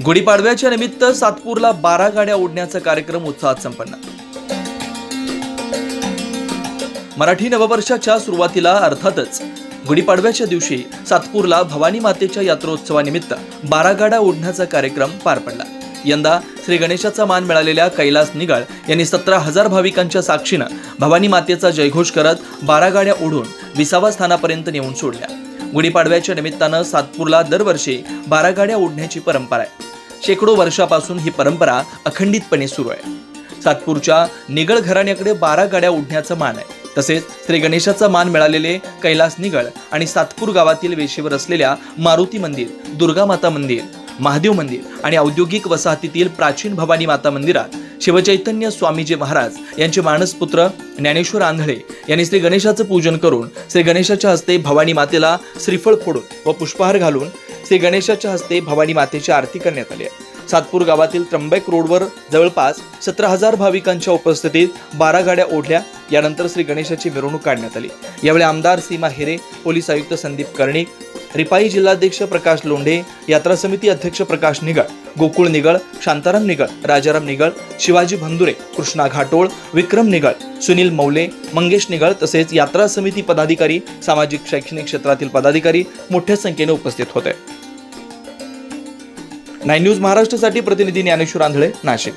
गुढीपाडव्याच्या निमित्त सातपूरला 12 गाड्या ओढण्याचा कार्यक्रम उत्साहात संपन्न। मराठी नववर्षाच्या सुरुवातीला अर्थातच गुढीपाडव्याच्या दिवशी सातपूरला भवानी मातेच्या यात्रोत्सवानिमित्त 12 गाड्या ओढण्याचा कार्यक्रम पार पडला। यंदा श्री गणेशाचा मान मिळालेल्या कैलास निगळ यांनी 17,000 भाविकांच्या साक्षीने भवानी मातेचा जयघोष करत 12 गाड्या ओढून 20व्या स्थानापर्यंत नेऊन सोडल्या। गुढीपाडव्याच्या निमित्तानं सातपूरला दरवर्षी 12 गाड्या ओढण्याची परंपरा आहे। शेकडो वर्षापासून ही परंपरा अखंडितपणे सुरू आहे। सातपूरच्या निगळ घराण्याकडे 12 गाड्या ओढण्याचा मान आहे। तसेच श्री गणेशाचा मान मिळालेले कैलास निगळ आणि सातपूर गावातील वेशीवर असलेल्या मारुती मंदिर, दुर्गा माता मंदिर, महादेव मंदिर आणि औद्योगिक वसाहतीतील प्राचीन भवानी माता मंदिरात शिवचैतन्य स्वामीजी महाराज यांचे मानसपुत्र ज्ञानेश्वर आंधळे यांनी श्री गणेशाचं पूजन करून श्री गणेशाच्या हस्ते भवानी मातेला श्रीफळ फोडून व पुष्पहार घालून श्री गणेशाच्या हस्ते भवानी मातेची आरती करण्यात आली आहे। सातपूर गावातील त्र्यंबक रोडवर जवळपास 17,000 भाविकांच्या उपस्थितीत 12 गाड्या ओढल्या। यानंतर श्री गणेशाची मिरवणूक काढण्यात आली। यावेळी आमदार सीमा हिरे, पोलीस आयुक्त संदीप कर्णिक, रिपाई जिल्हाध्यक्ष प्रकाश लोंढे, यात्रा समिती अध्यक्ष प्रकाश निगळ, गोकुळ निगळ, शांताराम निगळ, राजाराम निगळ, शिवाजी भंदुरे, कृष्णा घाटोळ, विक्रम निगळ, सुनील मौले, मंगेश निगळ तसेच यात्रा समिती पदाधिकारी, सामाजिक शैक्षणिक क्षेत्रातील पदाधिकारी मोठ्या संख्येने उपस्थित होते। 9 न्यूज महाराष्ट्रासाठी प्रतिनिधी ज्ञानेश्वर आंधळे, नाशिक।